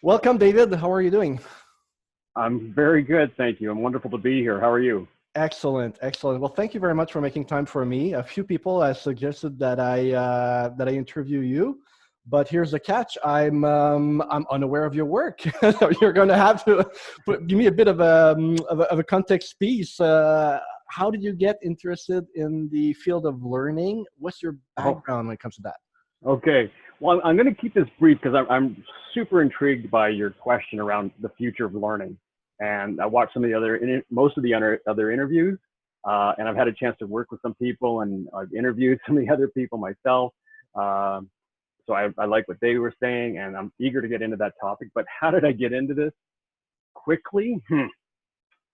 Welcome, David. How are you doing? I'm very good, thank you. I'm wonderful to be here. How are you? Excellent, excellent. Well, thank you very much for making time for me. A few people have suggested that I interview you, but here's the catch: I'm unaware of your work. So you're going to have to give me a bit of a context piece. How did you get interested in the field of learning? What's your Oh, background when it comes to that? okay. Well, I'm going to keep this brief because I'm super intrigued by your question around the future of learning. And I watched some of the most of the other interviews, and I've had a chance to work with some people, and I've interviewed some of the other people myself. So I like what they were saying, and I'm eager to get into that topic. But how did I get into this quickly?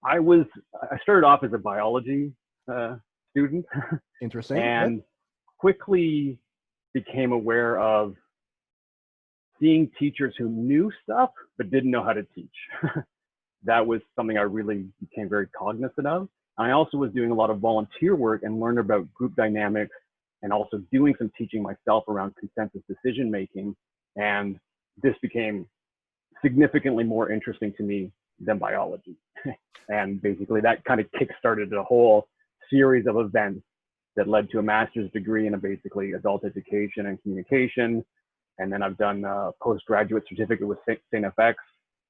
I started off as a biology student, Interesting. Yep. and quickly became aware of seeing teachers who knew stuff but didn't know how to teach. That was something I really became very cognizant of. I also was doing a lot of volunteer work and learned about group dynamics and also doing some teaching myself around consensus decision making. And this became significantly more interesting to me than biology. And basically that kind of kickstarted a whole series of events that led to a master's degree in basically adult education and communication. And then I've done a postgraduate certificate with St. FX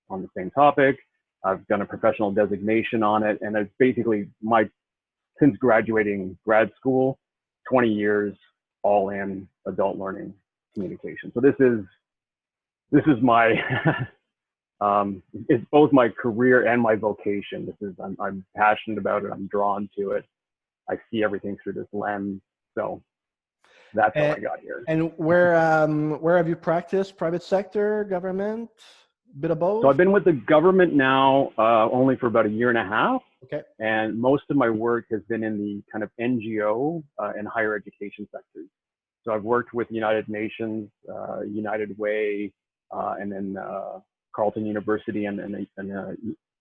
on the same topic. I've done a professional designation on it. And it's basically since graduating grad school, 20 years all in adult learning communication. So this is my, it's both my career and my vocation. I'm passionate about it. I'm drawn to it. I see everything through this lens. So that's how I got here. And where have you practiced? Private sector, government, bit of both? So I've been with the government now only for about a year and a half. Okay. And most of my work has been in the kind of NGO and higher education sectors. So I've worked with United Nations, United Way, and then Carleton University and the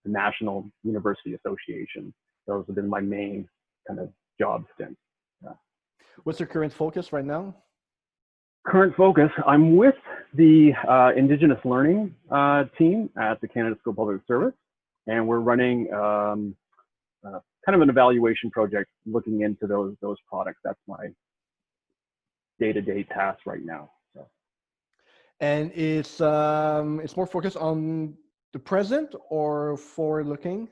National University Association. Those have been my main kind of job stints. Yeah. What's your current focus right now? Current focus, I'm with the Indigenous Learning team at the Canada School of Public Service, and we're running kind of an evaluation project looking into those products. That's my day-to-day task right now. So. And it's more focused on the present or forward-looking?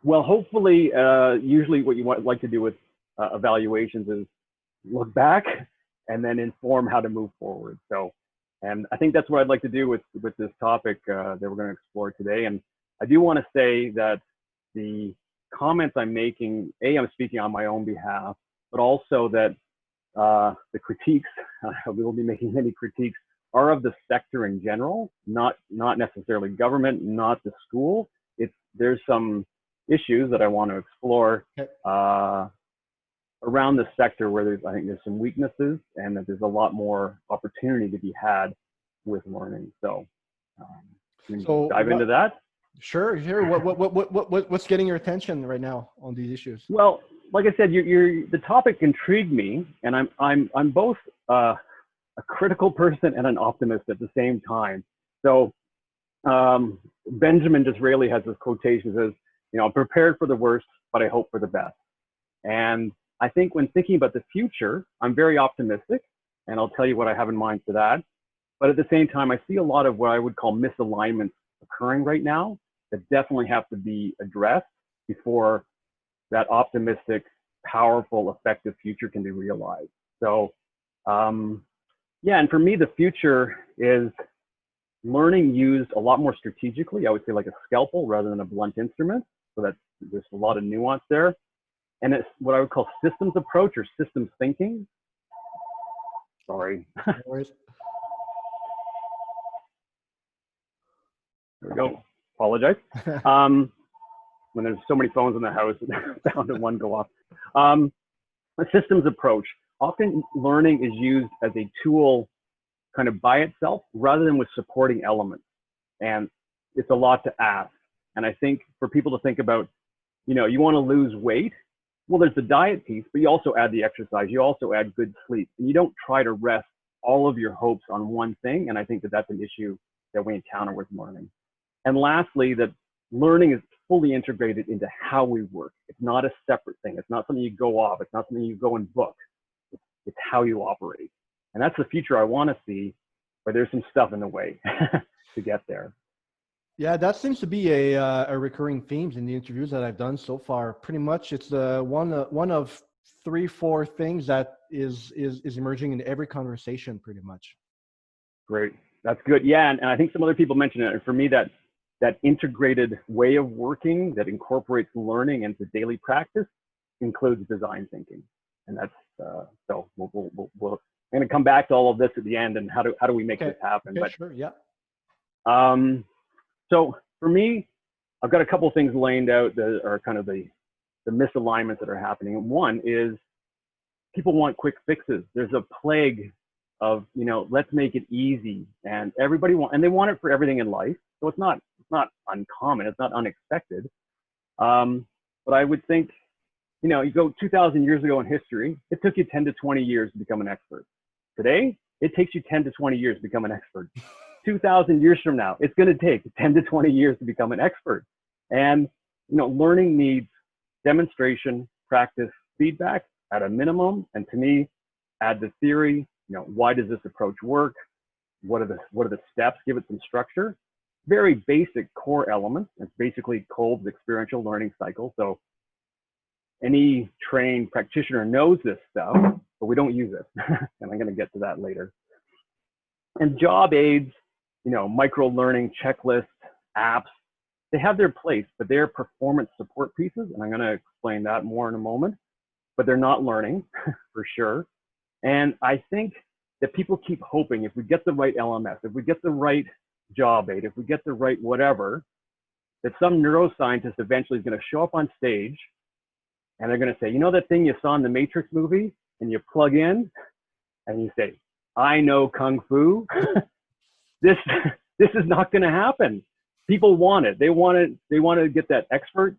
Well, hopefully, usually what you like to do with evaluations is look back and then inform how to move forward. So, and I think that's what I'd like to do with this topic that we're going to explore today. And I do want to say that the comments I'm making, I'm speaking on my own behalf, but also that the critiques, we will be making many critiques, are of the sector in general, not necessarily government, not the school. There's some issues that I want to explore around the sector where I think there's some weaknesses and that there's a lot more opportunity to be had with learning. So, dive into that. Sure. What's getting your attention right now on these issues? Well, like I said, the topic intrigued me, and I'm both a critical person and an optimist at the same time. So Benjamin Disraeli has this quotation that says, I'm prepared for the worst, but I hope for the best. And I think when thinking about the future, I'm very optimistic, and I'll tell you what I have in mind for that. But at the same time, I see a lot of what I would call misalignments occurring right now that definitely have to be addressed before that optimistic, powerful, effective future can be realized. So, yeah, and for me, the future is learning used a lot more strategically. I would say like a scalpel rather than a blunt instrument. So that there's a lot of nuance there. And it's what I would call systems approach or systems thinking. Sorry. No worries. There we go. Apologize. When there's so many phones in the house, bound to one go off. A systems approach. Often learning is used as a tool kind of by itself rather than with supporting elements. And it's a lot to ask. And I think for people to think about, you want to lose weight. Well, there's the diet piece, but you also add the exercise. You also add good sleep. And you don't try to rest all of your hopes on one thing. And I think that that's an issue that we encounter with learning. And lastly, that learning is fully integrated into how we work. It's not a separate thing. It's not something you go off. It's not something you go and book. It's how you operate. And that's the future I want to see, but there's some stuff in the way to get there. Yeah, that seems to be a recurring theme in the interviews that I've done so far. Pretty much, it's one of 3-4 things that is emerging in every conversation, pretty much. Great, that's good. Yeah, and I think some other people mentioned it. And for me, that integrated way of working that incorporates learning into daily practice includes design thinking, and that's so we'll I'm going to come back to all of this at the end and how do we make this happen. Okay, but sure, yeah. So for me, I've got a couple of things laid out that are kind of the misalignments that are happening. One is people want quick fixes. There's a plague of, let's make it easy, and everybody they want it for everything in life. So it's not uncommon, it's not unexpected. But I would think, you go 2,000 years ago in history, it took you 10 to 20 years to become an expert. Today, it takes you 10 to 20 years to become an expert. 2,000 years from now, it's going to take 10 to 20 years to become an expert. And, learning needs demonstration, practice, feedback at a minimum. And to me, add the theory, why does this approach work? What are the steps? Give it some structure. Very basic core elements. It's basically Kolb's experiential learning cycle. So any trained practitioner knows this stuff, but we don't use it. And I'm going to get to that later. And job aids, micro learning checklists, apps, they have their place, but they're performance support pieces. And I'm going to explain that more in a moment, but they're not learning for sure. And I think that people keep hoping if we get the right LMS, if we get the right job aid, if we get the right whatever, that some neuroscientist eventually is going to show up on stage and they're going to say, that thing you saw in the Matrix movie, and you plug in and you say, I know Kung Fu. This is not going to happen. People want it. They want to get that expert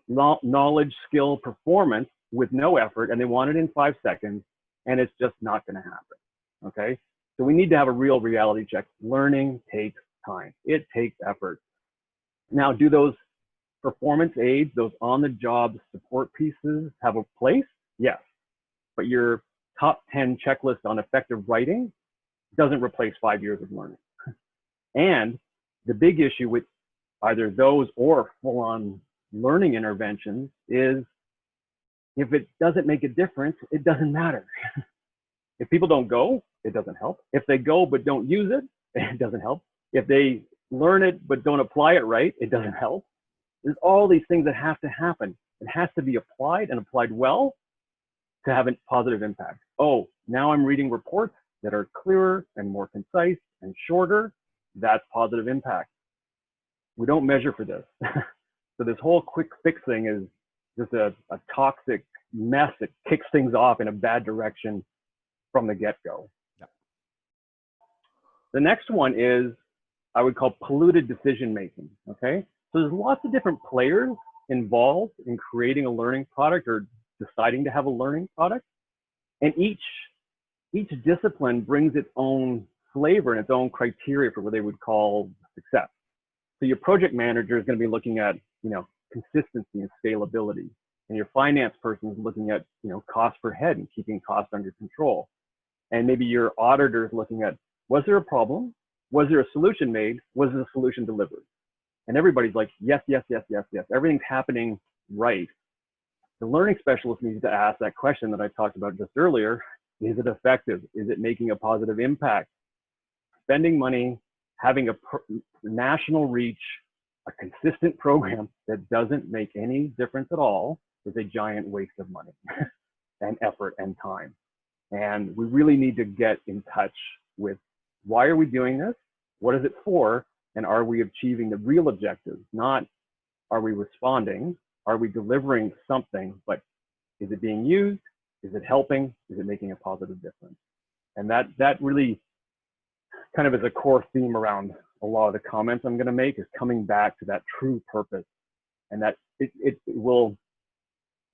knowledge, skill, performance with no effort, and they want it in 5 seconds, and it's just not going to happen. Okay? So we need to have a real reality check. Learning takes time. It takes effort. Now, do those performance aids, those on-the-job support pieces have a place? Yes. But your top 10 checklist on effective writing doesn't replace 5 years of learning. And the big issue with either those or full-on learning interventions is if it doesn't make a difference, it doesn't matter. If people don't go, it doesn't help. If they go but don't use it, it doesn't help. If they learn it but don't apply it right, it doesn't help. There's all these things that have to happen. It has to be applied and applied well to have a positive impact. Oh, now I'm reading reports that are clearer and more concise and shorter. That's positive impact. We don't measure for this. So this whole quick fix thing is just a toxic mess that kicks things off in a bad direction from the get-go. Yeah. The next one is, I would call polluted decision-making, okay? So there's lots of different players involved in creating a learning product or deciding to have a learning product. And each discipline brings its own flavor and its own criteria for what they would call success. So your project manager is going to be looking at, consistency and scalability. And your finance person is looking at, cost per head and keeping costs under control. And maybe your auditor is looking at, was there a problem? Was there a solution made? Was the solution delivered? And everybody's like, yes, yes, yes, yes, yes. Everything's happening right. The learning specialist needs to ask that question that I talked about just earlier. Is it effective? Is it making a positive impact? Spending money, having a national reach, a consistent program that doesn't make any difference at all is a giant waste of money and effort and time. And we really need to get in touch with why are we doing this? What is it for? And are we achieving the real objectives? Not are we responding? Are we delivering something? But is it being used? Is it helping? Is it making a positive difference? And that really kind of is a core theme around a lot of the comments I'm going to make, is coming back to that true purpose, and that it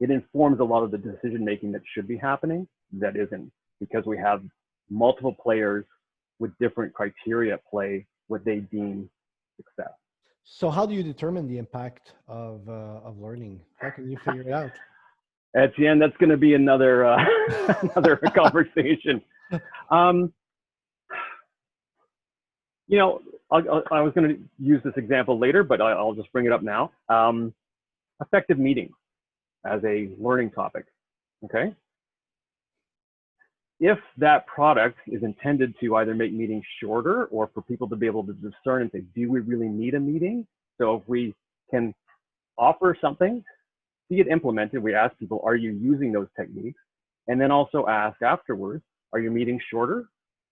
informs a lot of the decision making that should be happening that isn't, because we have multiple players with different criteria at play what they deem success. So how do you determine the impact of learning? How can you figure it out? At the end, that's going to be another another conversation. You know, I was going to use this example later, but I'll just bring it up now. Effective meetings as a learning topic, okay? If that product is intended to either make meetings shorter or for people to be able to discern and say, do we really need a meeting? So if we can offer something, see it implemented, we ask people, are you using those techniques? And then also ask afterwards, are your meetings shorter?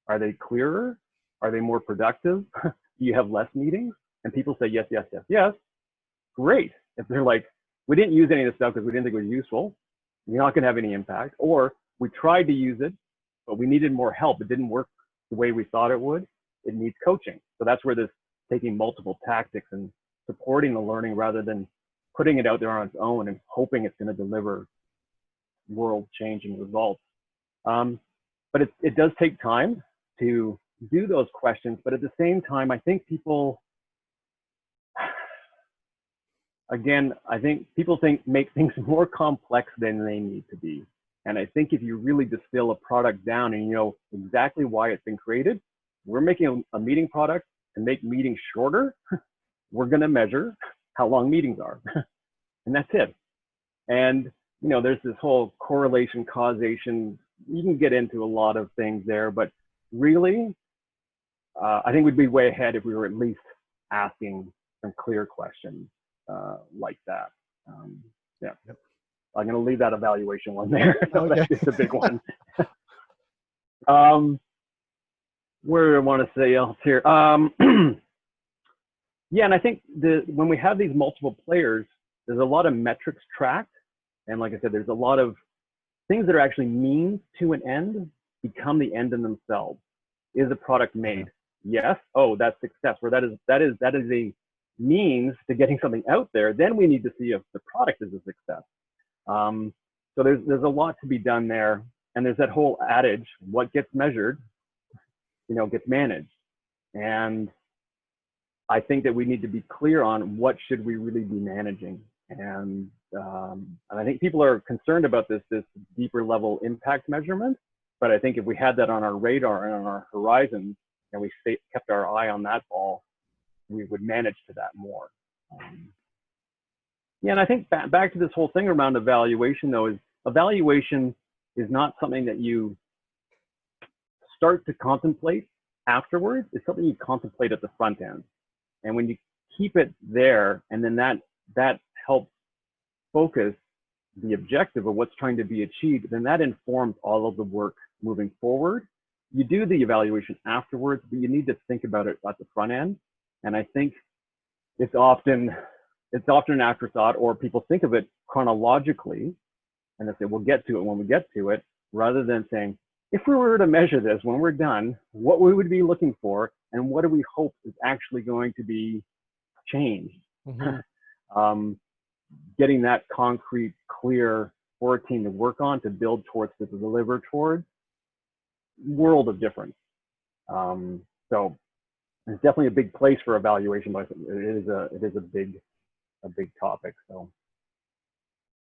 Are they clearer? Are they more productive? Do you have less meetings? And people say, yes, yes, yes, yes. Great. If they're like, we didn't use any of this stuff because we didn't think it was useful, you're not going to have any impact. Or we tried to use it, but we needed more help. It didn't work the way we thought it would. It needs coaching. So that's where this taking multiple tactics and supporting the learning rather than putting it out there on its own and hoping it's going to deliver world-changing results. But it does take time to do those questions. But at the same time, I think people, again, I think people make things more complex than they need to be. And I think if you really distill a product down and you know exactly why it's been created, we're making a meeting product to make meetings shorter. We're going to measure how long meetings are, and that's it. And you know, there's this whole correlation, causation. You can get into a lot of things there, but really, I think we'd be way ahead if we were at least asking some clear questions like that. Yeah. Yep. I'm going to leave that evaluation one there. Okay. That's just a big one. Where do I want to say else here? Yeah, and I think when we have these multiple players, there's a lot of metrics tracked. And like I said, there's a lot of things that are actually means to an end become the end in themselves. Is a product made? Yes. Oh, that's success. Where that is a means to getting something out there. Then we need to see if the product is a success. So there's a lot to be done there. And there's that whole adage, what gets measured, you know, gets managed. And I think that we need to be clear on what should we really be managing. And I think people are concerned about this deeper level impact measurement. But I think if we had that on our radar and on our horizon, and we kept our eye on that ball, we would manage to that more. Yeah, and I think back to this whole thing around evaluation, though, is evaluation is not something that you start to contemplate afterwards. It's something you contemplate at the front end. And when you keep it there, and then that helps focus the objective of what's trying to be achieved, then that informs all of the work moving forward. You do the evaluation afterwards, but you need to think about it at the front end. And I think it's often an afterthought, or people think of it chronologically, and they say, we'll get to it when we get to it, rather than saying, if we were to measure this when we're done, what we would be looking for, and what do we hope is actually going to be changed. Mm-hmm. Getting that concrete, clear for a team to work on, to build towards, to deliver towards, world of difference. So it's definitely a big place for evaluation, but it is a big topic. So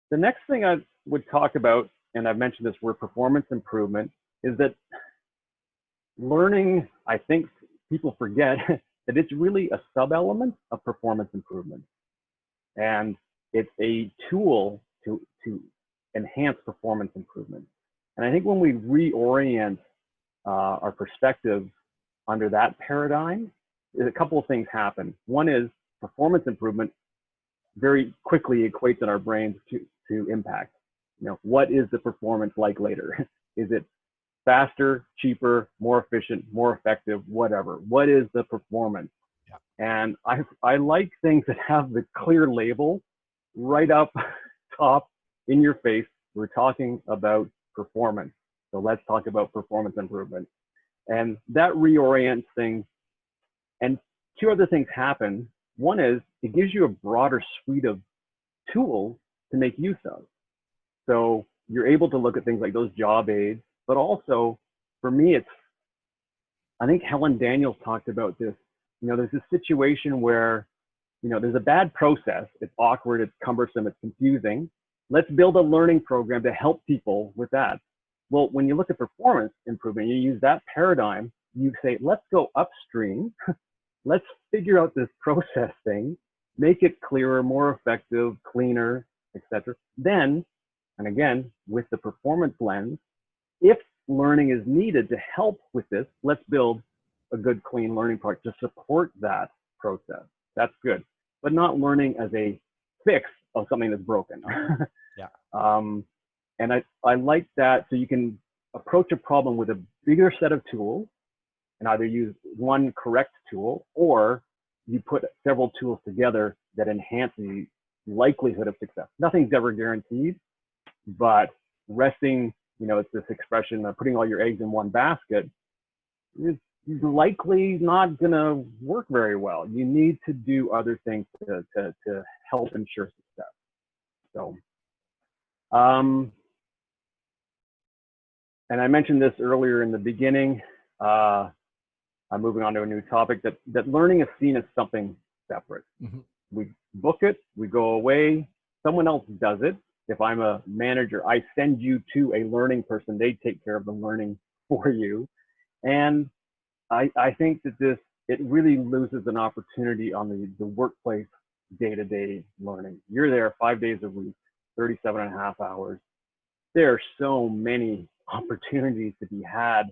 the next thing I would talk about, and I've mentioned this word performance improvement, is that learning, I think people forget that it's really a sub-element of performance improvement. And it's a tool to enhance performance improvement. And I think when we reorient our perspective under that paradigm, a couple of things happen. One is performance improvement very quickly equates in our brains to impact. You know, what is the performance like later? Is it faster, cheaper, more efficient, more effective, whatever? What is the performance? Yeah. And I like things that have the clear label right up top in your face. We're talking about performance. So let's talk about performance improvement. And that reorients things. And two other things happen. One is it gives you a broader suite of tools to make use of. So you're able to look at things like those job aids, but also for me, I think Helen Daniels talked about this. There's this situation where, there's a bad process. It's awkward, it's cumbersome, it's confusing. Let's build a learning program to help people with that. Well, when you look at performance improvement, you use that paradigm, you say, let's go upstream. Let's figure out this process thing, make it clearer, more effective, cleaner, etc. Then, and again, with the performance lens, if learning is needed to help with this, let's build a good, clean learning product to support that process. That's good, but not learning as a fix of something that's broken. Yeah. And I like that. So you can approach a problem with a bigger set of tools and either use one correct tool, or you put several tools together that enhance the likelihood of success. Nothing's ever guaranteed, but resting, it's this expression of putting all your eggs in one basket is likely not going to work very well. You need to do other things to help ensure success. So, and I mentioned this earlier in the beginning. I'm moving on to a new topic, that learning is seen as something separate. Mm-hmm. We book it, we go away, someone else does it. If I'm a manager, I send you to a learning person, they take care of the learning for you. And I think that it really loses an opportunity on the workplace day-to-day learning. You're there 5 days a week, 37.5 hours. There are so many opportunities to be had.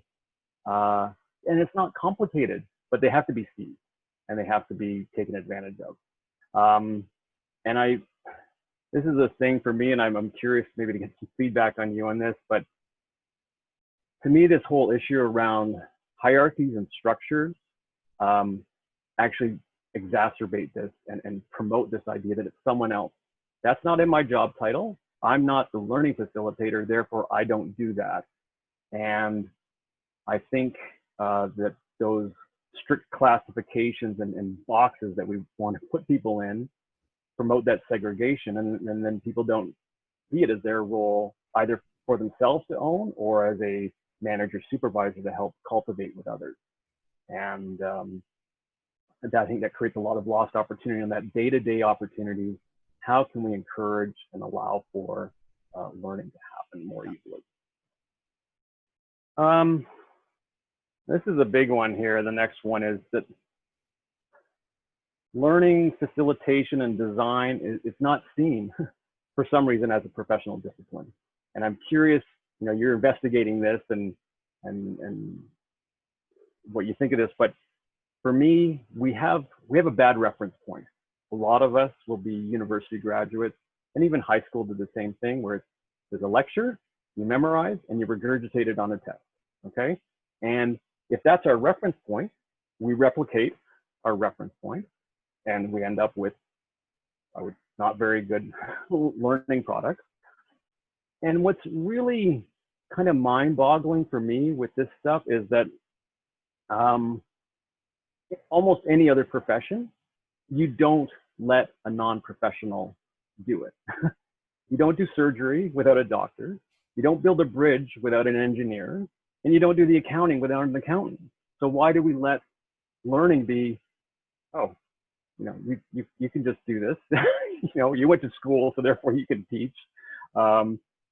And it's not complicated, but they have to be seized and they have to be taken advantage of. And this is a thing for me, and I'm curious maybe to get some feedback on you on this, but to me, this whole issue around hierarchies and structures actually exacerbate this and promote this idea that it's someone else. That's not in my job title. I'm not the learning facilitator, therefore I don't do that. And I think that those strict classifications and boxes that we want to put people in promote that segregation, and then people don't see it as their role either for themselves to own or as a manager supervisor to help cultivate with others. And I think that creates a lot of lost opportunity on that day-to-day opportunity. How can we encourage and allow for learning to happen more easily? This is a big one here. The next one is that learning, facilitation, and design is not seen for some reason as a professional discipline. And I'm curious, you're investigating this and what you think of this, but for me, we have a bad reference point. A lot of us will be university graduates, and even high school did the same thing, where there's a lecture, you memorize, and you regurgitate it on a test, okay? And if that's our reference point, we replicate our reference point, and we end up with not very good learning products. And what's really kind of mind-boggling for me with this stuff is that almost any other profession, you don't let a non-professional do it. You don't do surgery without a doctor. You don't build a bridge without an engineer. And you don't do the accounting without an accountant. So why do we let learning be, you can just do this. You went to school, so therefore you can teach.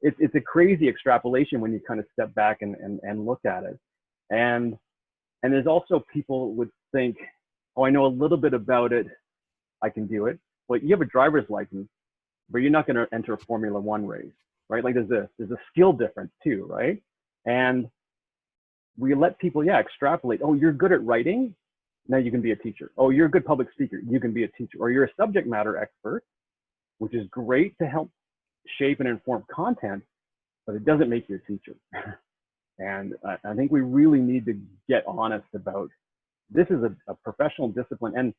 It's a crazy extrapolation when you kind of step back and look at it. And there's also people would think, oh, I know a little bit about it, I can do it. Well, you have a driver's license, but you're not going to enter a Formula One race, right? Like there's a skill difference too, right? And we let people, extrapolate. Oh, you're good at writing, now you can be a teacher. Oh, you're a good public speaker, you can be a teacher. Or you're a subject matter expert, which is great to help shape and inform content, but it doesn't make you a teacher. And I think we really need to get honest about this is a professional discipline. And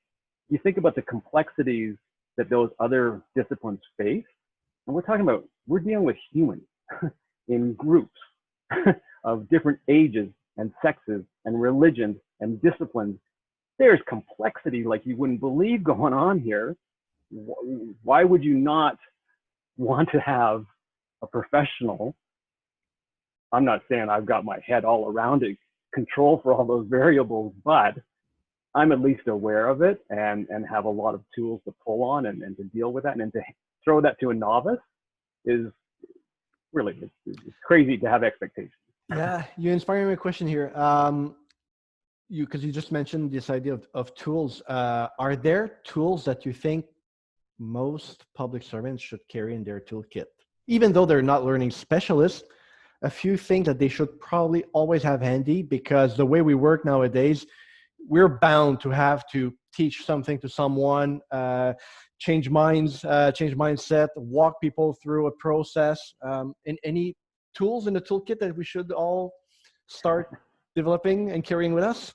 you think about the complexities that those other disciplines face, and we're dealing with humans in groups of different ages and sexes and religions and disciplines. There's complexity like you wouldn't believe going on here. Why would you not want to have a professional? I'm not saying I've got my head all around it control for all those variables, but I'm at least aware of it and have a lot of tools to pull on and to deal with that. And then to throw that to a novice is really, it's crazy to have expectations. Yeah, you inspire me a question here. Because you just mentioned this idea of tools. Are there tools that you think most public servants should carry in their toolkit? Even though they're not learning specialists, a few things that they should probably always have handy, because the way we work nowadays, we're bound to have to teach something to someone, change minds, change mindset, walk people through a process. And any tools in the toolkit that we should all start developing and carrying with us?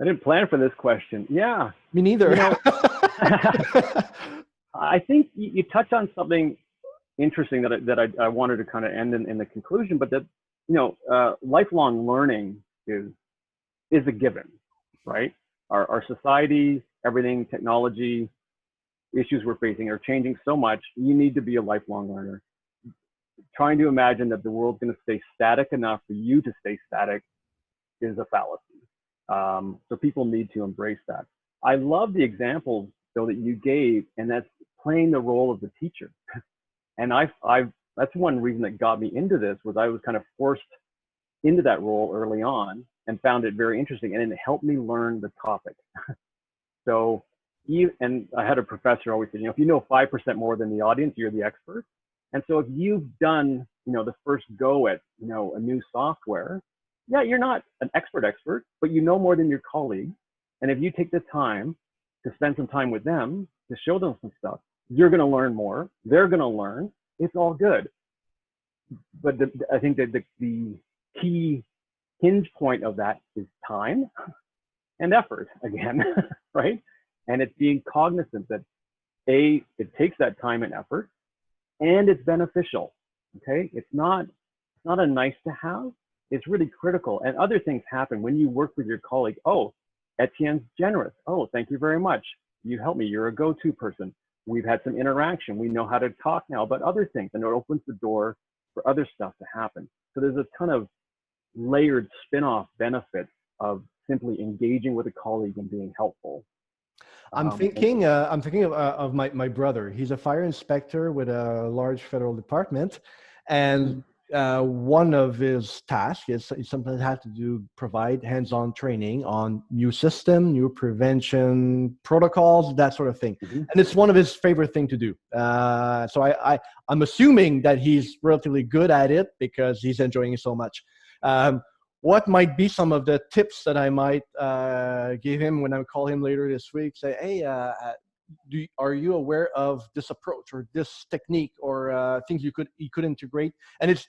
I didn't plan for this question. Yeah. Me neither. You know, I think you touch on something interesting that I wanted to kind of end in the conclusion, but that, you know, lifelong learning is a given, right? Our society, everything, technology, issues we're facing are changing so much. You need to be a lifelong learner. Trying to imagine that the world's going to stay static enough for you to stay static is a fallacy. So people need to embrace that. I love the examples, though, that you gave, and that's playing the role of the teacher. And that's one reason that got me into this, was I was kind of forced into that role early on and found it very interesting, and it helped me learn the topic. So, and I had a professor always say, you know, if you know 5% more than the audience, you're the expert. And so if you've done, you know, the first go at, you know, a new software, yeah, you're not an expert, but you know more than your colleagues. And if you take the time to spend some time with them, to show them some stuff, you're going to learn more. They're going to learn. It's all good. But I think that the key hinge point of that is time and effort again, right? And it's being cognizant that it takes that time and effort, and it's beneficial. Okay, it's not a nice to have. It's really critical. And other things happen when you work with your colleague. Oh, Etienne's generous. Oh, thank you very much. You helped me. You're a go-to person. We've had some interaction. We know how to talk now about other things, and it opens the door for other stuff to happen. So there's a ton of layered spin-off benefits of simply engaging with a colleague and being helpful. I'm thinking of my brother. He's a fire inspector with a large federal department, and one of his tasks is he sometimes has to provide hands-on training on new system, new prevention protocols, that sort of thing. And it's one of his favorite things to do. So I'm assuming that he's relatively good at it because he's enjoying it so much. What might be some of the tips that I might give him when I call him later this week? Say, hey, are you aware of this approach or this technique or things you could integrate? And it's,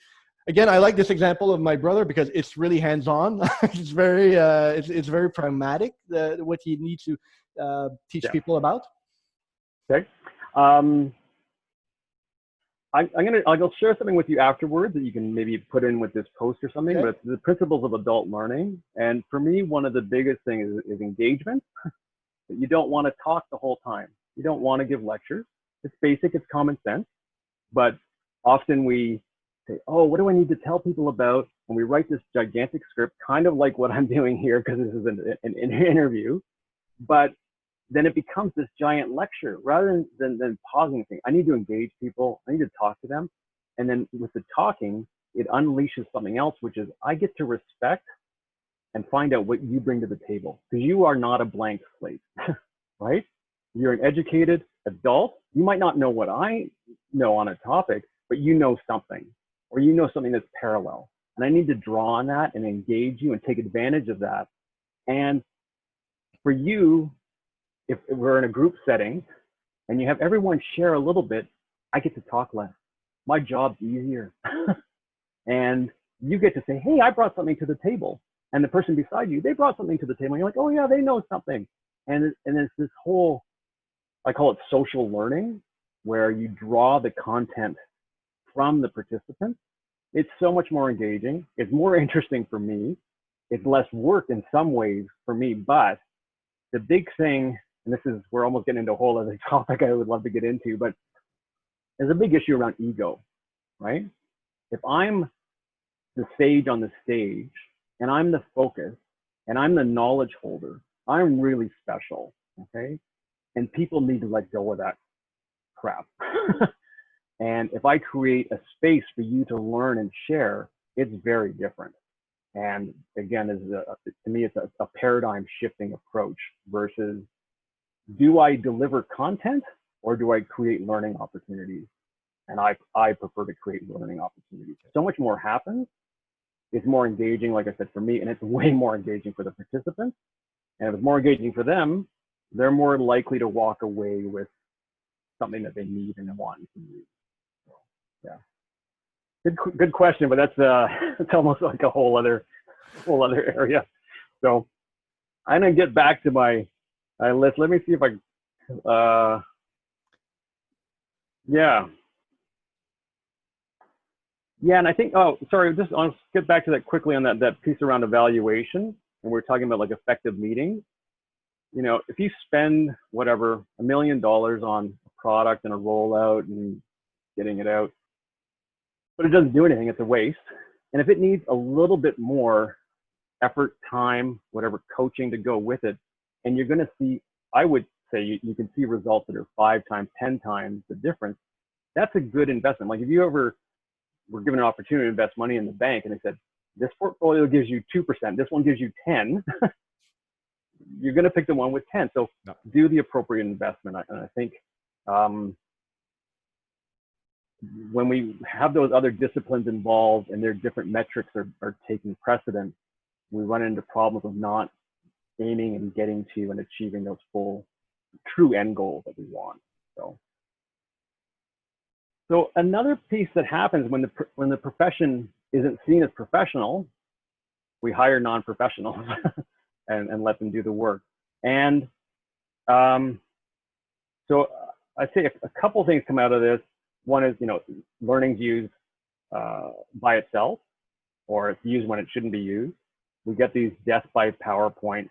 again, I like this example of my brother because it's really hands-on. It's very pragmatic, what he needs to teach people about. Okay. I'll share something with you afterwards that you can maybe put in with this post or something, but it's the principles of adult learning. And for me, one of the biggest things is engagement. That you don't want to talk the whole time. You don't want to give lectures. It's basic, it's common sense. But often we say, oh, what do I need to tell people about? And we write this gigantic script, kind of like what I'm doing here, because this is an interview. But then it becomes this giant lecture rather than pausing and saying, I need to engage people. I need to talk to them. And then with the talking, it unleashes something else, which is I get to respect and find out what you bring to the table, because you are not a blank slate, right? You're an educated adult. You might not know what I know on a topic, but you know something, or you know something that's parallel. And I need to draw on that and engage you and take advantage of that. And for you, if we're in a group setting and you have everyone share a little bit, I get to talk less. My job's easier. And you get to say, hey, I brought something to the table. And the person beside you, they brought something to the table. And you're like, oh yeah, they know something. And it's this whole, I call it social learning, where you draw the content from the participants. It's so much more engaging. It's more interesting for me. It's less work in some ways for me. But the big thing, and this is, we're almost getting into a whole other topic I would love to get into, but there's a big issue around ego, right? If I'm the sage on the stage and I'm the focus and I'm the knowledge holder, I'm really special, okay? And people need to let go of that crap. And if I create a space for you to learn and share, it's very different. And again, to me, it's a paradigm shifting approach versus, do I deliver content or do I create learning opportunities? And I prefer to create learning opportunities. So much more happens. It's more engaging, like I said, for me, and it's way more engaging for the participants. And if it's more engaging for them, they're more likely to walk away with something that they need and want to use. So, yeah. Good question, but that's it's almost like a whole other area. So I'm gonna get back to my list. Let me see if I yeah, and I think, oh, sorry, just I'll get back to that quickly on that piece around evaluation. And we're talking about like effective meetings. You know, if you spend whatever, $1 million on a product and a rollout and getting it out, but it doesn't do anything, it's a waste. And if it needs a little bit more effort, time, whatever, coaching to go with it, and you're gonna see, I would say you can see results that are 5 times, 10 times the difference, that's a good investment. Like if you ever were given an opportunity to invest money in the bank and they said, this portfolio gives you 2%, this one gives you 10, you're going to pick the one with 10. So do the appropriate investment. And I think when we have those other disciplines involved and their different metrics are taking precedence, we run into problems of not aiming and getting to and achieving those full true end goals that we want. So another piece that happens when the profession isn't seen as professional, we hire non-professionals and let them do the work. And so I'd say a couple of things come out of this. One is, you know, learning's used by itself, or it's used when it shouldn't be used. We get these death by PowerPoint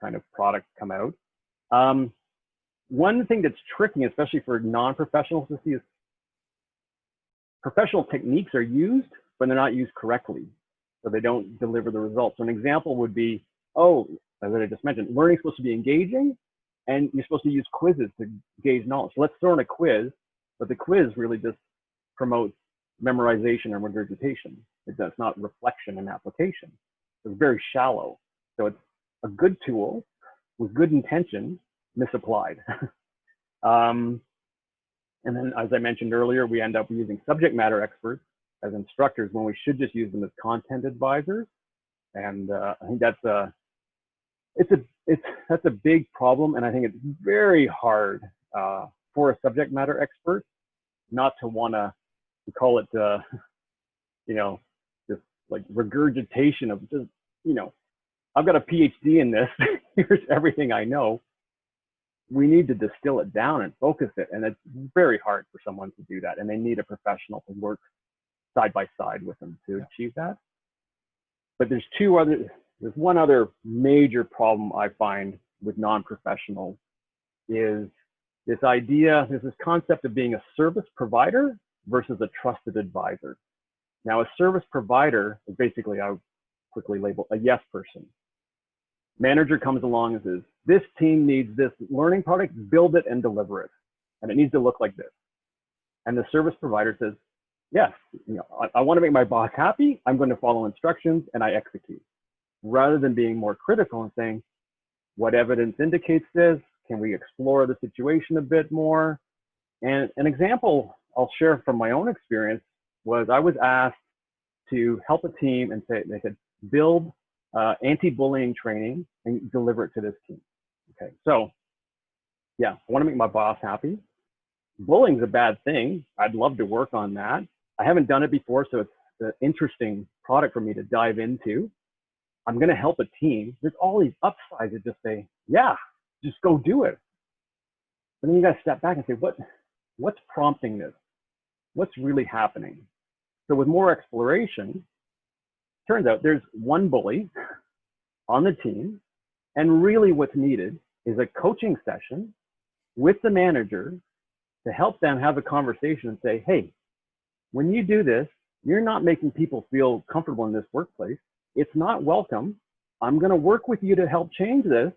kind of products come out. One thing that's tricky, especially for non-professionals to see, is professional techniques are used, but they're not used correctly. So they don't deliver the results. So an example would be, oh, as I just mentioned, learning is supposed to be engaging, and you're supposed to use quizzes to gauge knowledge. So let's throw in a quiz, but the quiz really just promotes memorization and regurgitation. It's not reflection and application. It's very shallow. So it's a good tool with good intention, misapplied. And then, as I mentioned earlier, we end up using subject matter experts as instructors when we should just use them as content advisors. And I think that's a big problem. And I think it's very hard for a subject matter expert not to want to, we call it, you know, just like regurgitation of just, you know, I've got a PhD in this. Here's everything I know. We need to distill it down and focus it. And it's very hard for someone to do that. And they need a professional to work side by side with them to achieve that. But there's one other major problem I find with non-professionals is this idea, there's this concept of being a service provider versus a trusted advisor. Now, a service provider is basically, I would quickly label, a yes person. Manager comes along and says, this team needs this learning product, build it and deliver it. And it needs to look like this. And the service provider says, yes, you know, I want to make my boss happy. I'm going to follow instructions and I execute. Rather than being more critical and saying, what evidence indicates this? Can we explore the situation a bit more? And an example I'll share from my own experience was I was asked to help a team and they said, build anti-bullying training and deliver it to this team. Okay, so yeah, I want to make my boss happy. Bullying's a bad thing. I'd love to work on that. I haven't done it before, so it's an interesting product for me to dive into. I'm going to help a team. There's all these upsides that just say, yeah, just go do it. But then you got to step back and say, what's prompting this? What's really happening? So with more exploration, turns out there's one bully on the team, and really what's needed is a coaching session with the manager to help them have a conversation and say, hey, when you do this, you're not making people feel comfortable in this workplace. It's not welcome. I'm going to work with you to help change this.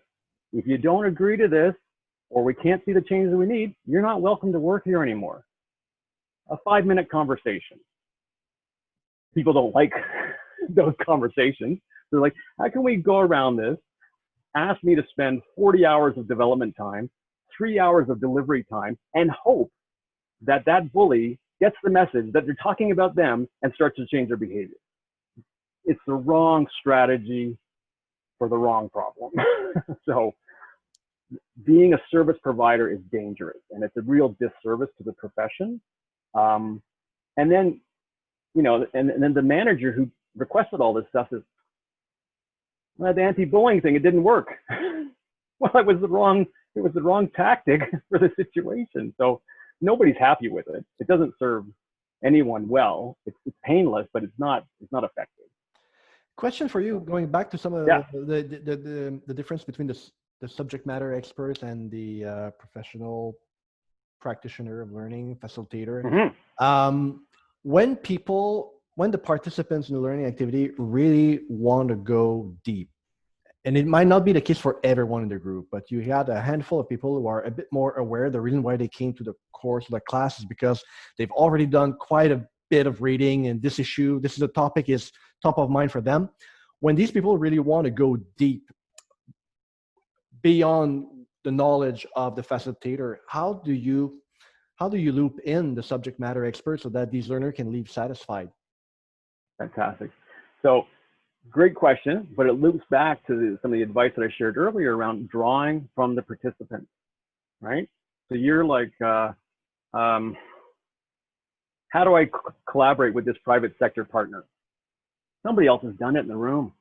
If you don't agree to this, or we can't see the changes we need, you're not welcome to work here anymore. A 5-minute conversation. People don't like those conversations. They're like, how can we go around this? Ask me to spend 40 hours of development time, 3 hours of delivery time, and hope that that bully gets the message that you're talking about them and starts to change their behavior. It's the wrong strategy for the wrong problem. So being a service provider is dangerous, and it's a real disservice to the profession. And then, you know, and then the manager who requested all this stuff is, well, the anti-bullying thing, it didn't work. Well, it was the wrong tactic for the situation. So nobody's happy with it. It doesn't serve anyone well. It's painless, but it's not effective. Question for you, going back to some of the difference between the subject matter experts and the professional practitioner of learning, facilitator. Mm-hmm. When the participants in the learning activity really want to go deep, and it might not be the case for everyone in the group, but you had a handful of people who are a bit more aware. The reason why they came to the course, the class, is because they've already done quite a bit of reading, and this is a topic is top of mind for them. When these people really want to go deep beyond the knowledge of the facilitator, how do you loop in the subject matter expert so that these learners can leave satisfied? Fantastic. So great question, but it loops back to some of the advice that I shared earlier around drawing from the participants, right? So you're like, how do I collaborate with this private sector partner? Somebody else has done it in the room.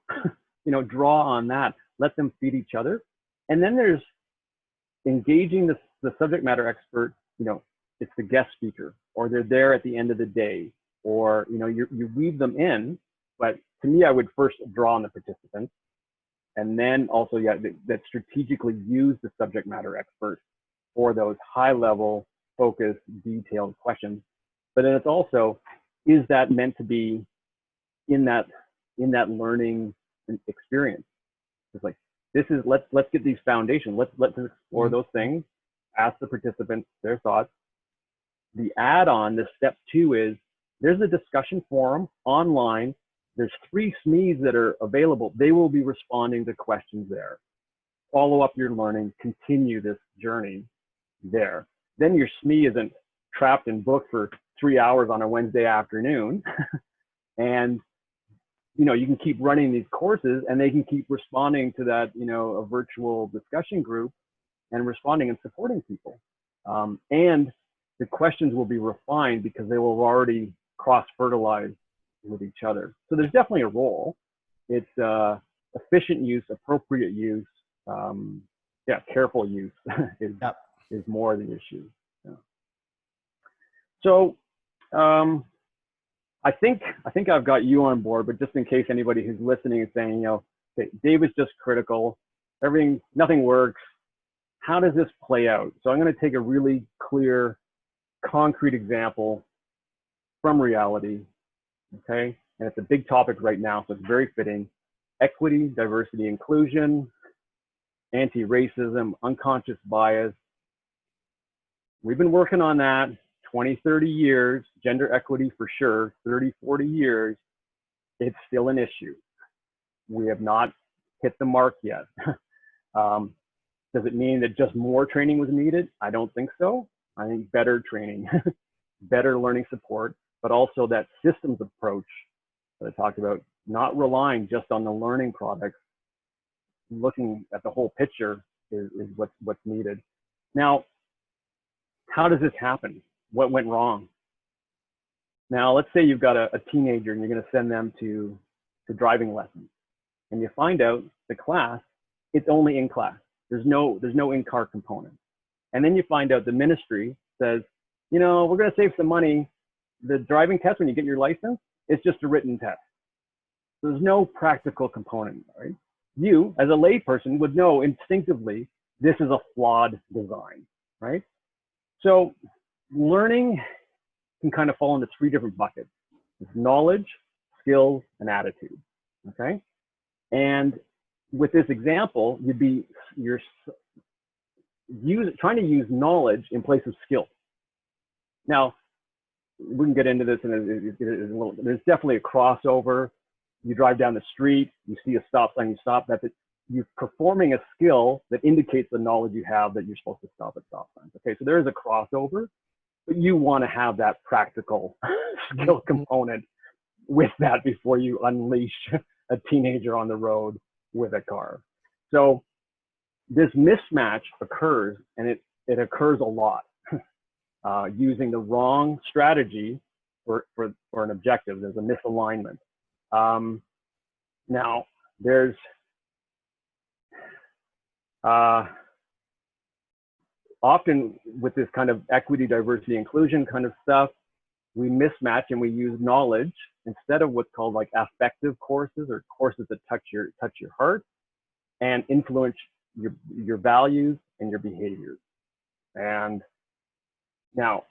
You know, draw on that. Let them feed each other. And then there's engaging the subject matter expert. You know, it's the guest speaker, or they're there at the end of the day, or, you know, you weave them in. But to me, I would first draw on the participants, and then also, that strategically use the subject matter expert for those high-level, focused, detailed questions. But then it's also, is that meant to be in that learning experience? It's like, this is, let's get these foundations. Let's explore those things. Ask the participants their thoughts. The add-on, the step 2 is, there's a discussion forum online. There's 3 SMEs that are available. They will be responding to questions there. Follow up your learning, continue this journey there. Then your SME isn't trapped and booked for 3 hours on a Wednesday afternoon. And, you know, you can keep running these courses, and they can keep responding to that, you know, a virtual discussion group, and responding and supporting people. And the questions will be refined because they will have already cross-fertilized with each other. So there's definitely a role. It's efficient use, appropriate use, careful use is more the issue. Yeah. So I think I've got you on board, but just in case anybody who's listening is saying, you know, Dave is just critical, nothing works. How does this play out? So I'm going to take a really clear, concrete example from reality, okay? And it's a big topic right now, so it's very fitting. Equity, diversity, inclusion, anti-racism, unconscious bias. We've been working on that 20, 30 years, gender equity for sure, 30, 40 years. It's still an issue. We have not hit the mark yet. Does it mean that just more training was needed? I don't think so. I think better training, better learning support, but also that systems approach that I talked about, not relying just on the learning products, looking at the whole picture is what's needed. Now, how does this happen? What went wrong? Now, let's say you've got a teenager and you're going to send them to driving lessons, and you find out the class, it's only in class. There's no in-car component. And then you find out the ministry says, you know, we're going to save some money. The driving test, when you get your license, it's just a written test. There's no practical component, right? You, as a layperson, would know instinctively this is a flawed design, right? So learning can kind of fall into 3 different buckets. It's knowledge, skills, and attitude. Okay. And with this example, you're trying to use knowledge in place of skill. Now, we can get into this, and there's definitely a crossover. You drive down the street, you see a stop sign, you stop. You're performing a skill that indicates the knowledge you have that you're supposed to stop at stop signs. Okay, so there is a crossover, but you want to have that practical skill component with that before you unleash a teenager on the road with a car. So this mismatch occurs, and it occurs a lot. Using the wrong strategy for an objective. There's a misalignment. Now, there's often with this kind of equity, diversity, inclusion kind of stuff, we mismatch and we use knowledge instead of what's called like affective courses, or courses that touch your heart and influence your values and your behaviors. And now,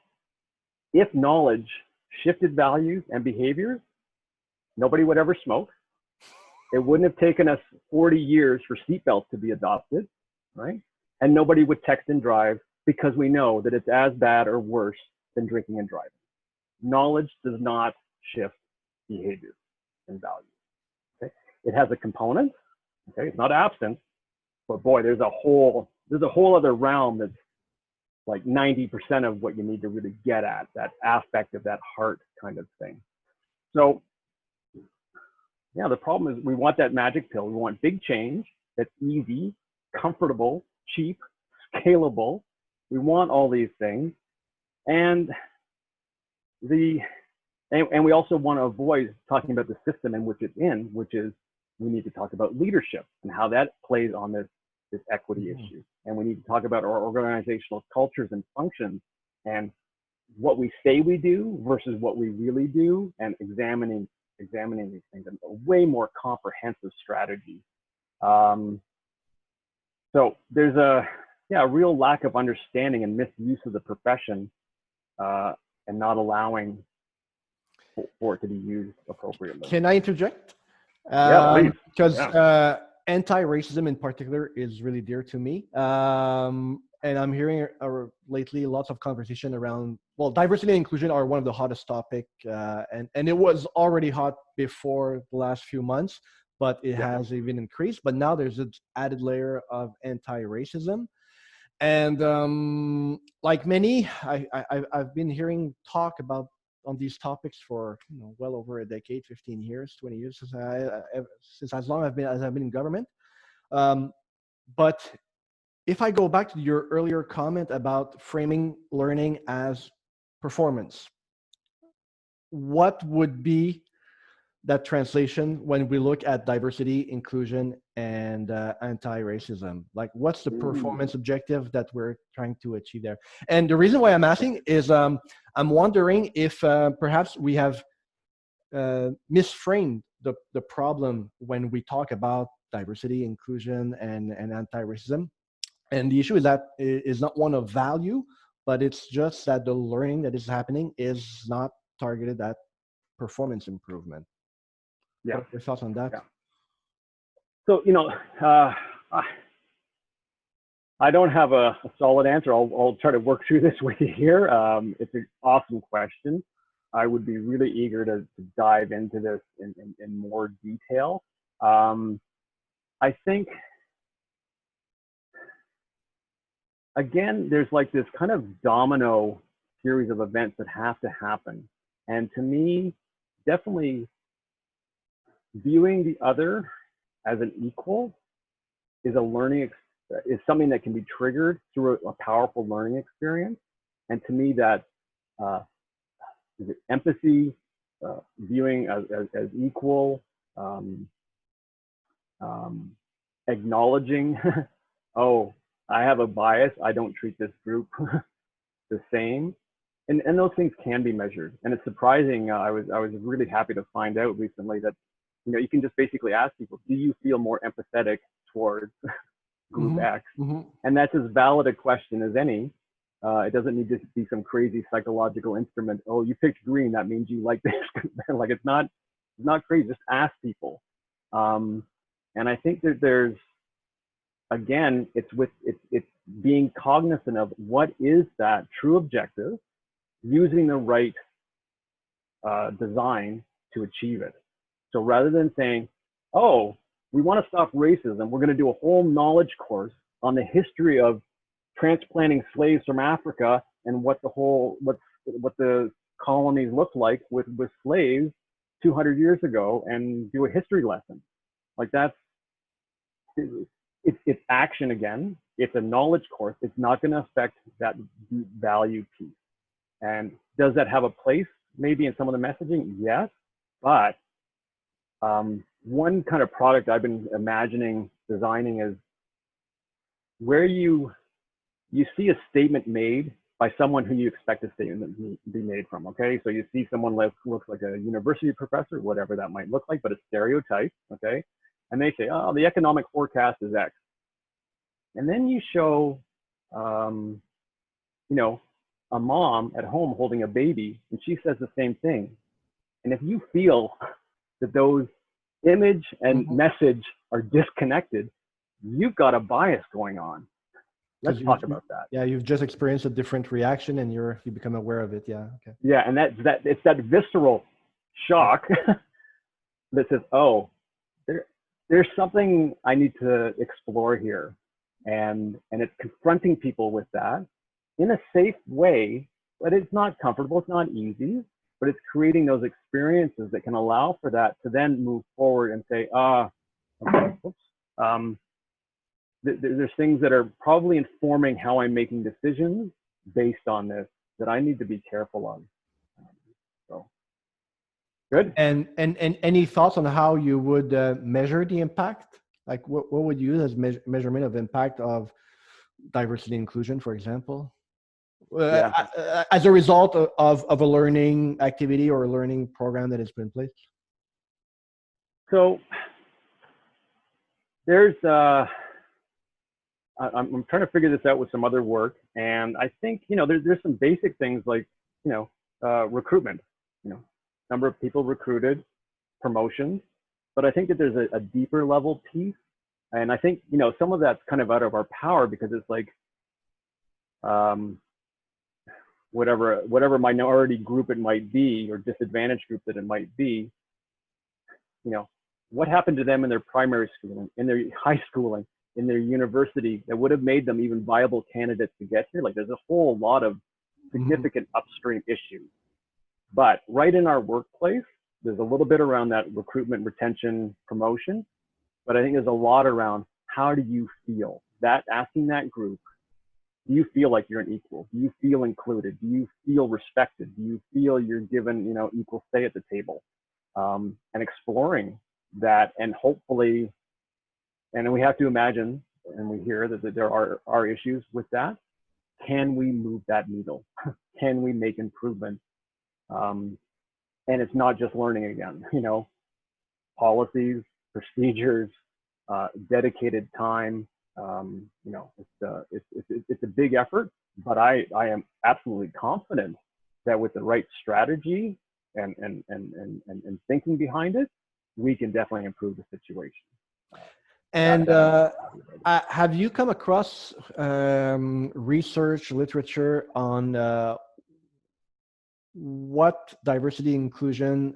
if knowledge shifted values and behaviors, nobody would ever smoke. It wouldn't have taken us 40 years for seatbelts to be adopted, right? And nobody would text and drive, because we know that it's as bad or worse than drinking and driving. Knowledge does not shift behavior and values. Okay? It has a component. Okay, it's not absent, but boy, there's a whole other realm that's like 90% of what you need to really get at, that aspect of that heart kind of thing. So yeah, the problem is we want that magic pill. We want big change that's easy, comfortable, cheap, scalable. We want all these things. And we also want to avoid talking about the system in which it's in, which is, we need to talk about leadership and how that plays on this equity issue. And we need to talk about our organizational cultures and functions, and what we say we do versus what we really do, and examining these things in a way more comprehensive strategy. So there's a real lack of understanding and misuse of the profession, and not allowing for it to be used appropriately. Can I interject? Yeah, please. Because anti-racism in particular is really dear to me. And I'm hearing lately lots of conversation around, well, diversity and inclusion are one of the hottest topics. And it was already hot before the last few months, but it has even increased. But now there's an added layer of anti-racism. And like many, I've been hearing talk about on these topics for well over a decade, 15 years, 20 years, since as long as I've been in government. But if I go back to your earlier comment about framing learning as performance, what would be that translation when we look at diversity, inclusion, and anti-racism? Like, what's the performance objective that we're trying to achieve there? And the reason why I'm asking is I'm wondering if perhaps we have misframed the problem when we talk about diversity, inclusion, and anti-racism. And the issue is that it is not one of value, but it's just that the learning that is happening is not targeted at performance improvement. Yeah. What are your thoughts on that? Yeah. So, I don't have a solid answer. I'll try to work through this with you here. It's an awesome question. I would be really eager to dive into this in more detail. I think, again, there's like this kind of domino series of events that have to happen. And to me, definitely viewing the other as an equal is is something that can be triggered through a powerful learning experience. And to me, that is it empathy, viewing as equal, acknowledging, oh, I have a bias, I don't treat this group the same. And those things can be measured. And it's surprising, I was really happy to find out recently that you can just basically ask people, do you feel more empathetic towards group X? And that's as valid a question as any. It doesn't need to be some crazy psychological instrument. Oh, you picked green, that means you like this. Like it's not crazy. Just ask people. And I think that there's, again, it's being cognizant of what is that true objective, using the right design to achieve it. So rather than saying, oh, we want to stop racism, we're going to do a whole knowledge course on the history of transplanting slaves from Africa and what the colonies looked like with slaves 200 years ago, and do a history lesson. Like it's action again. It's a knowledge course. It's not going to affect that deep value piece. And does that have a place maybe in some of the messaging? Yes, but one kind of product I've been imagining designing is where you see a statement made by someone who you expect a statement to be made from, okay? So you see someone looks like a university professor, whatever that might look like, but a stereotype, okay? And they say, oh, the economic forecast is X. And then you show, you know, a mom at home holding a baby, and she says the same thing. And if you feel that those image and message are disconnected, you've got a bias going on. Let's talk about that. Yeah, you've just experienced a different reaction, and you become aware of it. Yeah. Okay. Yeah, and it's that visceral shock that says, oh, there's something I need to explore here, and it's confronting people with that in a safe way, but it's not comfortable, it's not easy, but it's creating those experiences that can allow for that to then move forward and say, okay, oops. There's things that are probably informing how I'm making decisions based on this that I need to be careful of. So, good. And any thoughts on how you would measure the impact? Like what would you use as measurement of impact of diversity and inclusion, for example? As a result of a learning activity or a learning program that has been in place? So there's I'm trying to figure this out with some other work, and I think, you know, there's some basic things like, you know, recruitment, you know, number of people recruited, promotions, but I think that there's a deeper level piece, and I think, you know, some of that's kind of out of our power because it's like whatever minority group it might be or disadvantaged group that it might be, you know, what happened to them in their primary schooling, in their high schooling, in their university that would have made them even viable candidates to get here? Like there's a whole lot of significant upstream issues. But right in our workplace, there's a little bit around that recruitment, retention, promotion, but I think there's a lot around how do you feel? That asking that group, do you feel like you're an equal? Do you feel included? Do you feel respected? Do you feel you're given, you know, equal say at the table? And exploring that, and hopefully, and we have to imagine, and we hear that there are issues with that. Can we move that needle? Can we make improvements? And it's not just learning again, you know, policies, procedures, dedicated time. You know, it's a big effort, but I am absolutely confident that with the right strategy and thinking behind it, we can definitely improve the situation. And have you come across research literature on what diversity inclusion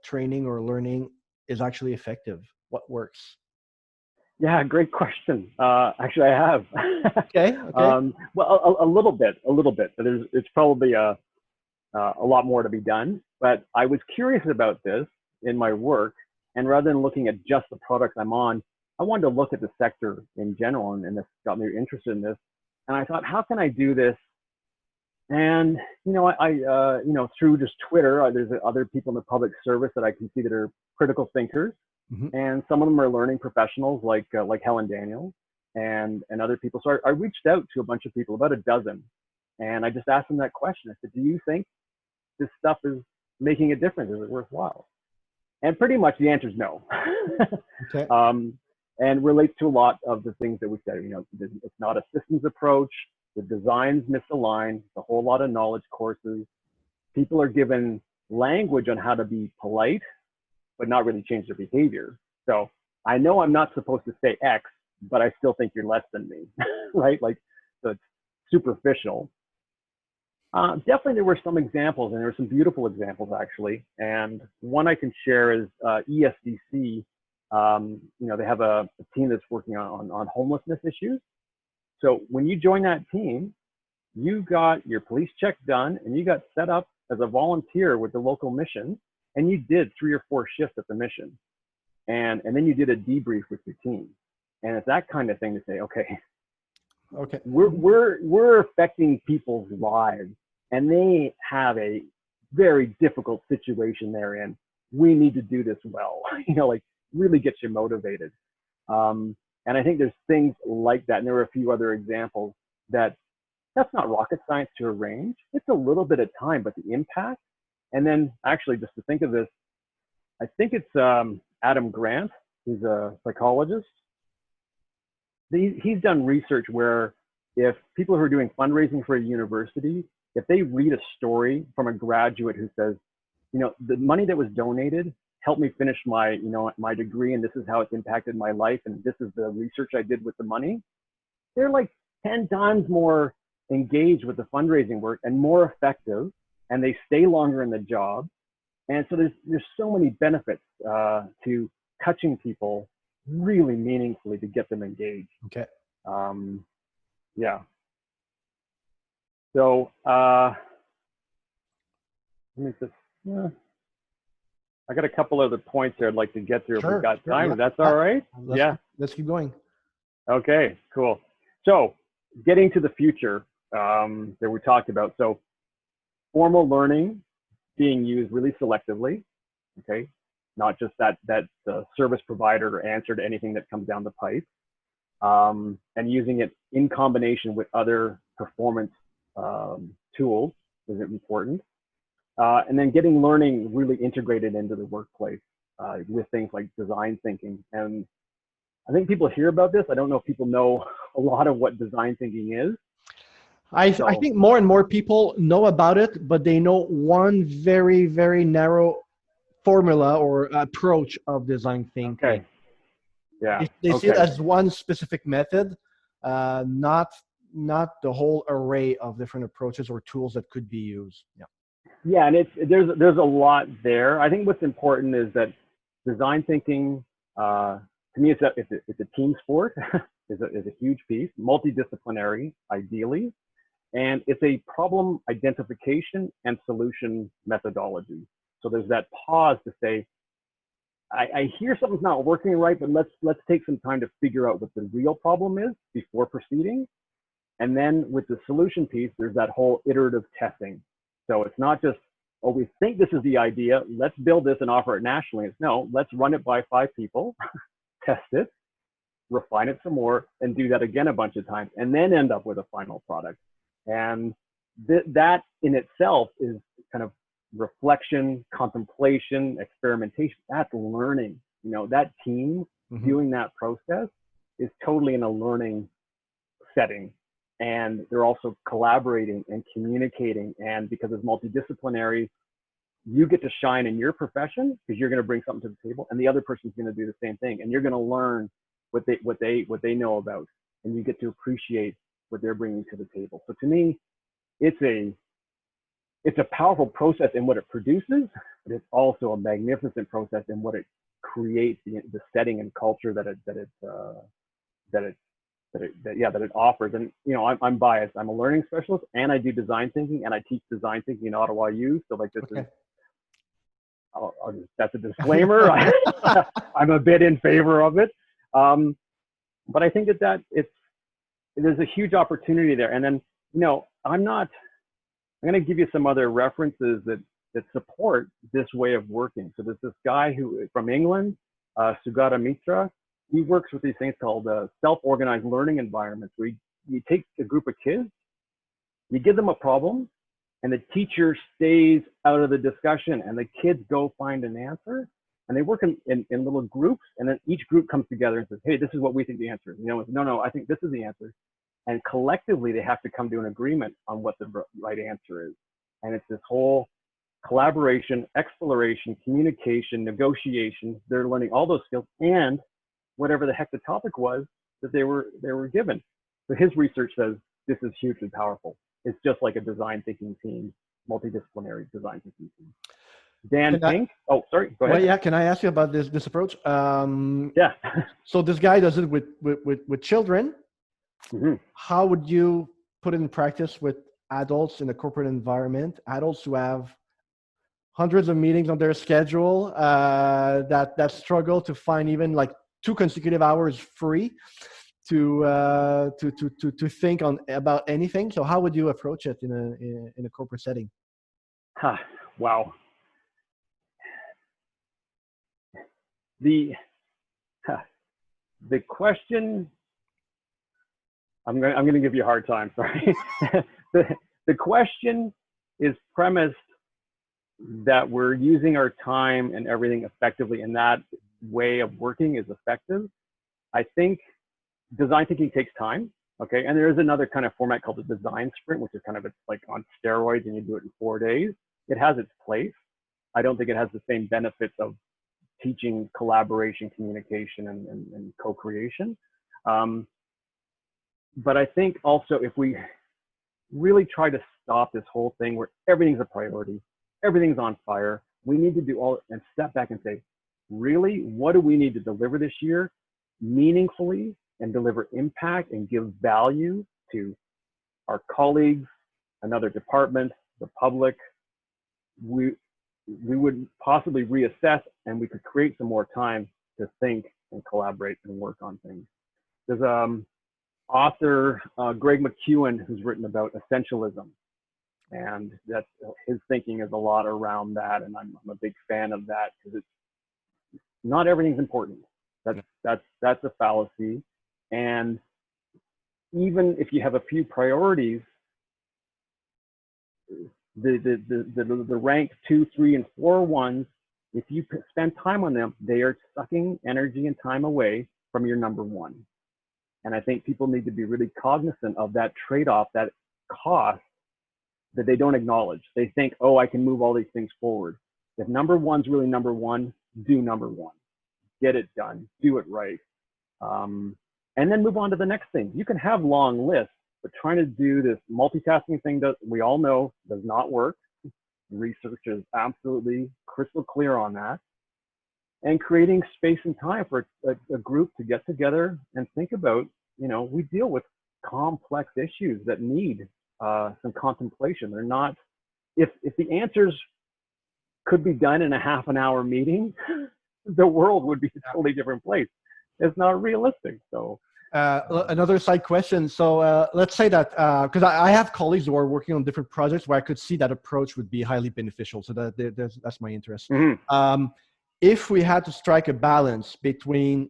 training or learning is actually effective? What works? Yeah, great question. Actually, I have. Okay. Well, a little bit. It's probably a lot more to be done. But I was curious about this in my work, and rather than looking at just the products I'm on, I wanted to look at the sector in general, and this got me interested in this. And I thought, how can I do this? And you know, you know, through just Twitter, there's other people in the public service that I can see that are critical thinkers. And some of them are learning professionals like Helen Daniels and other people. So I reached out to a bunch of people, about a dozen, and I just asked them that question. I said, do you think this stuff is making a difference? Is it worthwhile? And pretty much the answer is no. And relates to a lot of the things that we said. You know, it's not a systems approach. The designs misaligned, a whole lot of knowledge courses. People are given language on how to be polite, but not really change their behavior. So I know I'm not supposed to say X, but I still think you're less than me, right? Like, so it's superficial. Definitely there were some examples, and there were some beautiful examples actually. And one I can share is ESDC. They have a team that's working on homelessness issues. So when you join that team, you got your police check done and you got set up as a volunteer with the local mission, and you did 3 or 4 shifts at the mission. And then you did a debrief with your team. And it's that kind of thing to say, okay, we're affecting people's lives, and they have a very difficult situation they're in. We need to do this well, like really gets you motivated. And I think there's things like that. And there were a few other examples that's not rocket science to arrange. It's a little bit of time, but the impact. And then actually, just to think of this, I think it's Adam Grant, who's a psychologist. He's done research where if people who are doing fundraising for a university, if they read a story from a graduate who says, the money that was donated helped me finish my, my degree, and this is how it's impacted my life, and this is the research I did with the money, they're like 10 times more engaged with the fundraising work and more effective, and they stay longer in the job. And so there's so many benefits to touching people really meaningfully to get them engaged. Okay. Yeah. So let me just, I got a couple other points there I'd like to get through if we've got time. If that's all right? Let's keep going. Okay, cool. So getting to the future that we talked about. So formal learning being used really selectively, okay? Not just that the service provider answer to anything that comes down the pipe, and using it in combination with other performance tools is important. And then getting learning really integrated into the workplace with things like design thinking. And I think people hear about this. I don't know if people know a lot of what design thinking is. I think more and more people know about it, but they know one very, very narrow formula or approach of design thinking. Okay. Yeah. They see it as one specific method, not the whole array of different approaches or tools that could be used. Yeah. Yeah, and there's a lot there. I think what's important is that design thinking, to me, it's a team sport. is a huge piece, multidisciplinary, ideally. And it's a problem identification and solution methodology. So there's that pause to say, I hear something's not working right, but let's take some time to figure out what the real problem is before proceeding. And then with the solution piece, there's that whole iterative testing. So it's not just, oh, we think this is the idea, let's build this and offer it nationally. It's no, let's run it by 5 people, test it, refine it some more, and do that again a bunch of times, and then end up with a final product. And that in itself is kind of reflection, contemplation, experimentation. That's learning. That team doing that process is totally in a learning setting. And they're also collaborating and communicating. And because it's multidisciplinary, you get to shine in your profession because you're going to bring something to the table, and the other person's going to do the same thing. And you're going to learn what they know about, and you get to appreciate what they're bringing to the table. So to me, it's a powerful process in what it produces, but it's also a magnificent process in what it creates, the setting and culture that it offers. And I'm biased. I'm a learning specialist, and I do design thinking, and I teach design thinking in Ottawa U. So this is that's a disclaimer. I'm a bit in favor of it, but I think that there's a huge opportunity there. And then I'm going to give you some other references that support this way of working. So there's this guy from England, Sugata Mitra. He works with these things called self-organized learning environments, where you take a group of kids, you give them a problem, and the teacher stays out of the discussion, and the kids go find an answer, and they work in little groups, and then each group comes together and says, hey, this is what we think the answer is. No, I think this is the answer. and collectively they have to come to an agreement on what the right answer is. And it's this whole collaboration, exploration, communication, negotiation. They're learning all those skills and whatever the heck the topic was that they were given. So his research says this is hugely powerful. It's just like a design thinking team, multidisciplinary design thinking team. Dan Pink. Oh, sorry. Go ahead. Well, yeah. Can I ask you about this approach? Yeah. So this guy does it with children. Mm-hmm. How would you put it in practice with adults in a corporate environment? Adults who have hundreds of meetings on their schedule, that struggle to find even like 2 consecutive hours free to think about anything. So how would you approach it in a corporate setting? Wow. The question, I'm going to give you a hard time. Sorry. the question is premised that we're using our time and everything effectively, and that way of working is effective. I think design thinking takes time. Okay, and there is another kind of format called the design sprint, which is kind of like on steroids, and you do it in 4 days. It has its place. I don't think it has the same benefits of teaching collaboration, communication, and co-creation. But I think also if we really try to stop this whole thing where everything's a priority, everything's on fire, we need to do all and step back and say, really, what do we need to deliver this year meaningfully and deliver impact and give value to our colleagues, another department, the public? We would possibly reassess, and we could create some more time to think and collaborate and work on things. There's author Greg McEwen who's written about essentialism, and that's his thinking is a lot around that, and I'm a big fan of that because it's not everything's important. That's a fallacy, and even if you have a few priorities, the rank 2, 3, and 4 ones, if you spend time on them, they are sucking energy and time away from your number 1. And I think people need to be really cognizant of that trade-off, that cost that they don't acknowledge. They think, oh, I can move all these things forward. If number 1's really number 1, do number 1. Get it done. Do it right. And then move on to the next thing. You can have long lists, but trying to do this multitasking thing we all know does not work. Research is absolutely crystal clear on that. And creating space and time for a group to get together and think about, we deal with complex issues that need some contemplation. They're not, if the answers could be done in a half an hour meeting, the world would be a totally different place. It's not realistic. So another side question. So let's say that, because I have colleagues who are working on different projects where I could see that approach would be highly beneficial. So that's my interest. Mm-hmm. If we had to strike a balance between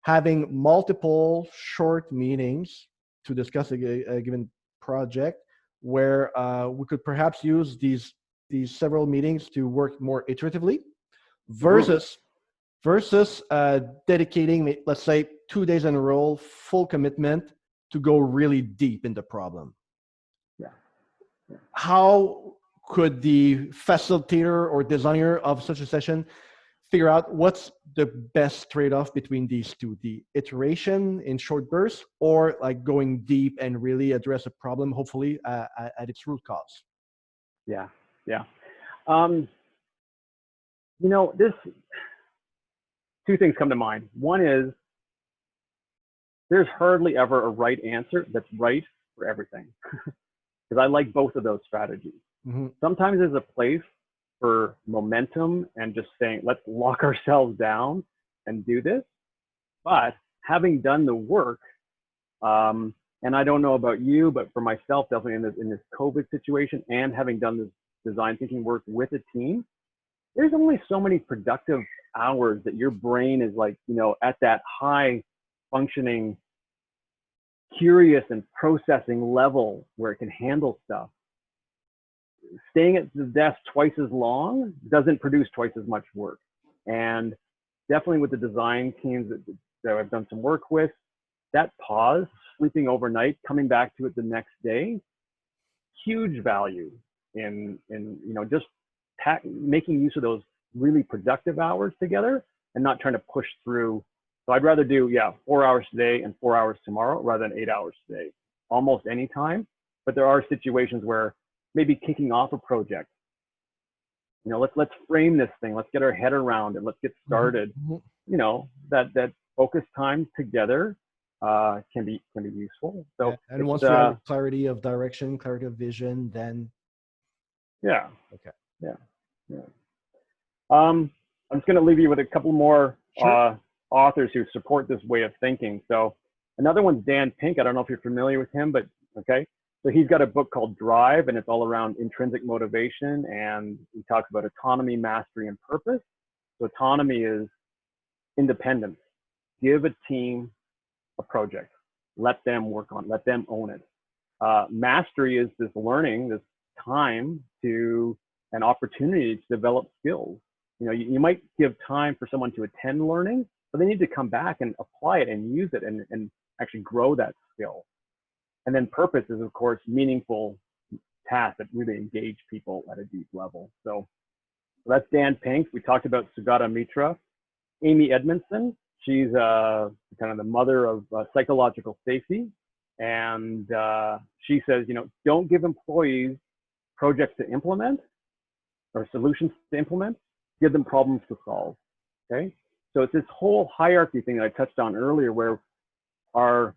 having multiple short meetings to discuss a given project, where we could perhaps use these several meetings to work more iteratively, versus dedicating, let's say, 2 days in a row, full commitment to go really deep in the problem. Yeah. How could the facilitator or designer of such a session figure out what's the best trade-off between these two, the iteration in short bursts or like going deep and really address a problem, hopefully at its root cause? Yeah. This 2 things come to mind. One is there's hardly ever a right answer that's right for everything, because I like both of those strategies. Mm-hmm. Sometimes there's a place for momentum and just saying, let's lock ourselves down and do this. But having done the work, and I don't know about you, but for myself, definitely in this COVID situation, and having done this design thinking work with a team, there's only so many productive hours that your brain is like, at that high functioning, curious and processing level where it can handle stuff. Staying at the desk twice as long doesn't produce twice as much work. And definitely with the design teams that I've done some work with, that pause, sleeping overnight, coming back to it the next day, huge value in just making use of those really productive hours together and not trying to push through. So I'd rather do 4 hours today and 4 hours tomorrow rather than 8 hours today, almost any time. But there are situations where maybe kicking off a project, let's frame this thing, let's get our head around it, let's get started. That focus time together can be useful. So and once you have clarity of direction, clarity of vision, then okay. I'm just going to leave you with a couple more authors who support this way of thinking. So another one's Dan Pink. I don't know if you're familiar with him, but okay. So he's got a book called Drive, and it's all around intrinsic motivation, and he talks about autonomy, mastery, and purpose. So autonomy is independence. Give a team a project. Let them work on it. Let them own it. Mastery is this learning, this time to an opportunity to develop skills. You might give time for someone to attend learning, but they need to come back and apply it and use it and actually grow that skill. And then purpose is, of course, meaningful tasks that really engage people at a deep level. So that's Dan Pink. We talked about Sugata Mitra. Amy Edmondson, she's kind of the mother of psychological safety. And she says, don't give employees projects to implement or solutions to implement, give them problems to solve, okay? So it's this whole hierarchy thing that I touched on earlier where our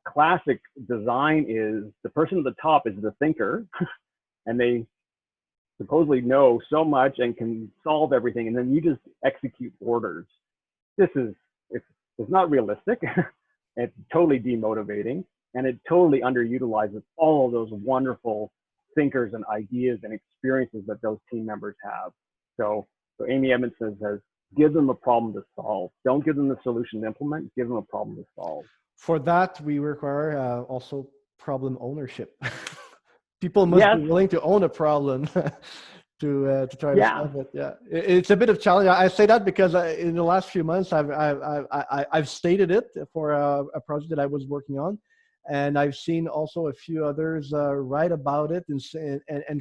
classic design is the person at the top is the thinker and they supposedly know so much and can solve everything, and then you just execute orders. It's not realistic. It's totally demotivating, and it totally underutilizes all of those wonderful thinkers and ideas and experiences that those team members have. So Amy Edmondson says, give them a problem to solve. Don't give them the solution to implement, give them a problem to solve. For that, we require also problem ownership. People must be willing to own a problem to try to solve it. Yeah, it's a bit of challenge. I say that because in the last few months, I've stated it for a project that I was working on, and I've seen also a few others write about it and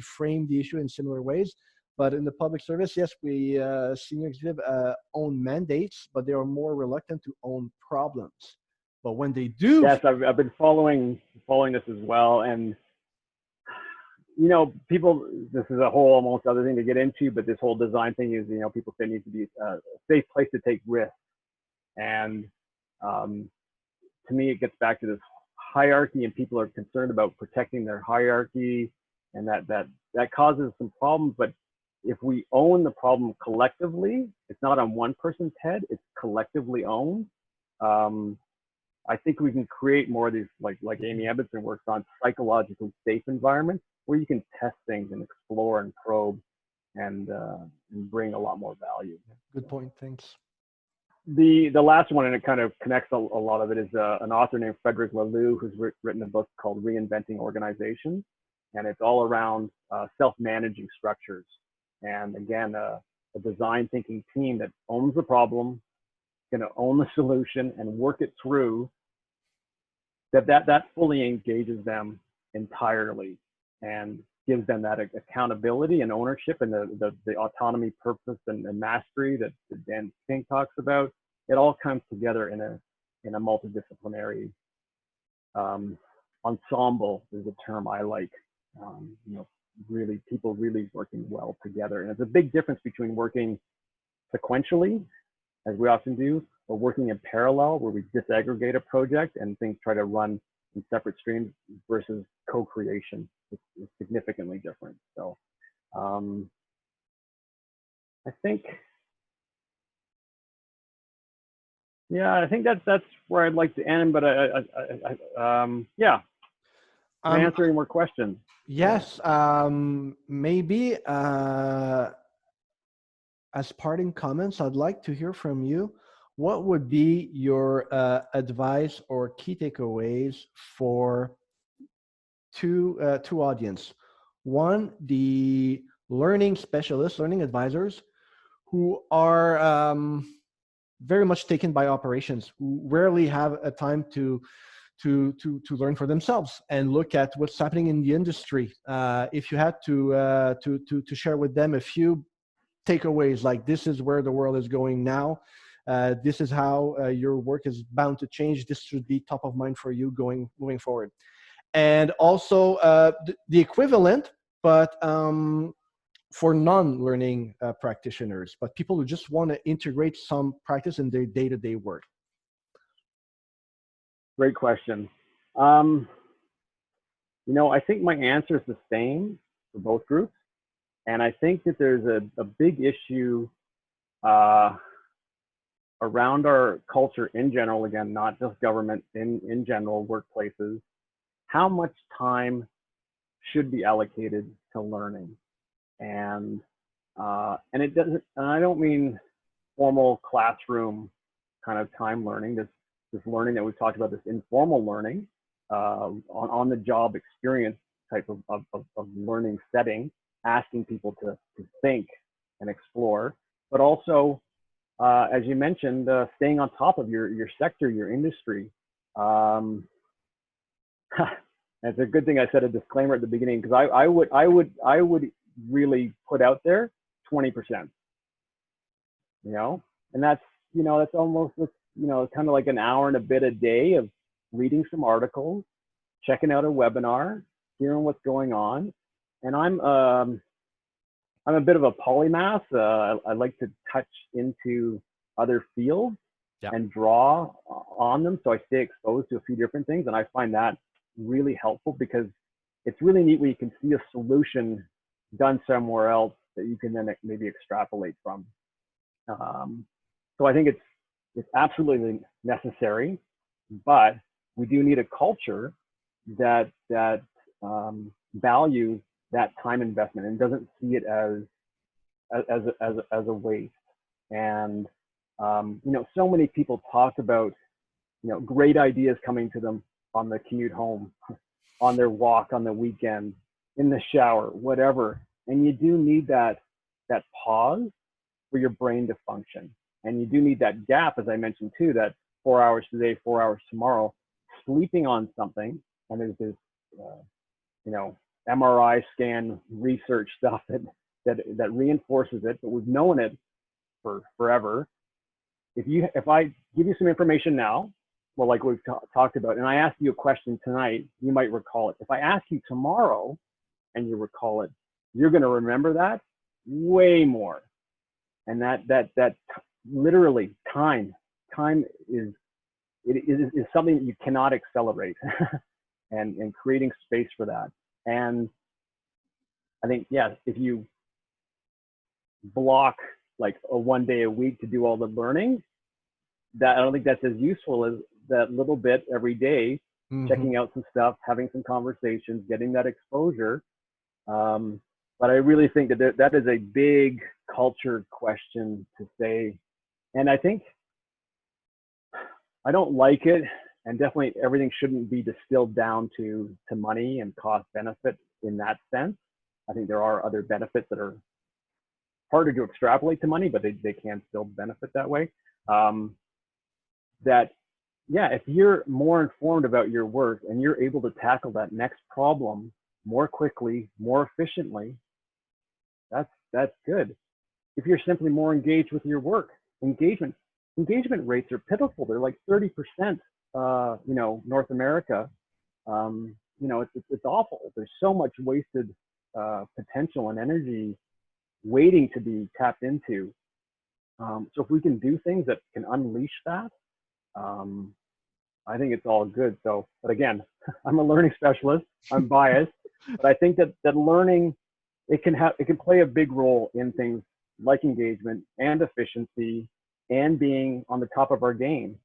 frame the issue in similar ways. But in the public service, yes, we senior executive own mandates, but they are more reluctant to own problems. But when they do, yes, I've been following this as well, and people. This is a whole almost other thing to get into, but this whole design thing is, people say it needs to be a safe place to take risks, and to me, it gets back to this hierarchy, and people are concerned about protecting their hierarchy, and that causes some problems. But if we own the problem collectively, it's not on one person's head; it's collectively owned. I think we can create more of these, like Amy Edmondson works on, psychologically safe environments where you can test things and explore and probe and bring a lot more value. Good point. Thanks. The last one, and it kind of connects a lot of it, is an author named Frederick Laloux, who's written a book called Reinventing Organizations, and it's all around self-managing structures. And again, a design thinking team that owns the problem, going to own the solution and work it through, that fully engages them entirely and gives them that accountability and ownership and the autonomy, purpose, and mastery that Dan Pink talks about. It all comes together in a multidisciplinary ensemble is a term I like. Really people really working well together, and it's a big difference between working sequentially, as we often do, or working in parallel, where we disaggregate a project and things try to run in separate streams, versus co-creation. It's significantly different. So I think that's where I'd like to end. But answering more questions. Yes, maybe as parting comments, I'd like to hear from you. What would be your advice or key takeaways for two audience? One, the learning specialists, learning advisors, who are very much taken by operations, who rarely have a time to learn for themselves and look at what's happening in the industry. If you had to share with them a few takeaways, like this is where the world is going now, this is how your work is bound to change, this should be top of mind for you moving forward. And also the equivalent, but for non-learning practitioners, but people who just want to integrate some practice in their day-to-day work. Great question. I think my answer is the same for both groups. And I think that there's a big issue around our culture in general, again, not just government, in general, workplaces, how much time should be allocated to learning. And it doesn't, and I don't mean formal classroom kind of time learning, this learning that we've talked about, this informal learning, on the job experience type of learning setting, asking people to think and explore, but also, as you mentioned, staying on top of your sector, your industry. It's a good thing I said a disclaimer at the beginning, because I would really put out there 20%, and that's almost, kind of like an hour and a bit a day of reading some articles, checking out a webinar, hearing what's going on. And I'm a bit of a polymath. I like to touch into other fields and draw on them, so I stay exposed to a few different things, and I find that really helpful, because it's really neat when you can see a solution done somewhere else that you can then maybe extrapolate from. So I think it's absolutely necessary, but we do need a culture that values that time investment and doesn't see it as a waste. And so many people talk about great ideas coming to them on the commute home, on their walk, on the weekend, in the shower, whatever. And you do need that pause for your brain to function. And you do need that gap, as I mentioned too, that 4 hours today, 4 hours tomorrow, sleeping on something. And there's this, MRI scan research stuff that reinforces it, but we've known it for forever. If I give you some information now, well, like we've talked about, and I ask you a question tonight, you might recall it. If I ask you tomorrow and you recall it, you're going to remember that way more. And that literally time is something that you cannot accelerate, and creating space for that. And I think, if you block like a 1 day a week to do all the learning, that I don't think that's as useful as that little bit every day, checking out some stuff, having some conversations, getting that exposure. But I really think that is a big culture question to say. And I think I don't like it, and definitely everything shouldn't be distilled down to money and cost benefit in that sense. I think there are other benefits that are harder to extrapolate to money, but they can still benefit that way. If you're more informed about your work and you're able to tackle that next problem more quickly, more efficiently, that's good. If you're simply more engaged with your work, engagement rates are pitiful. They're like 30%, North America. It's awful. There's so much wasted potential and energy waiting to be tapped into. So if we can do things that can unleash that, I think it's all good. So, but again, I'm a learning specialist. I'm biased, but I think that learning, it can play a big role in things like engagement and efficiency and being on the top of our game.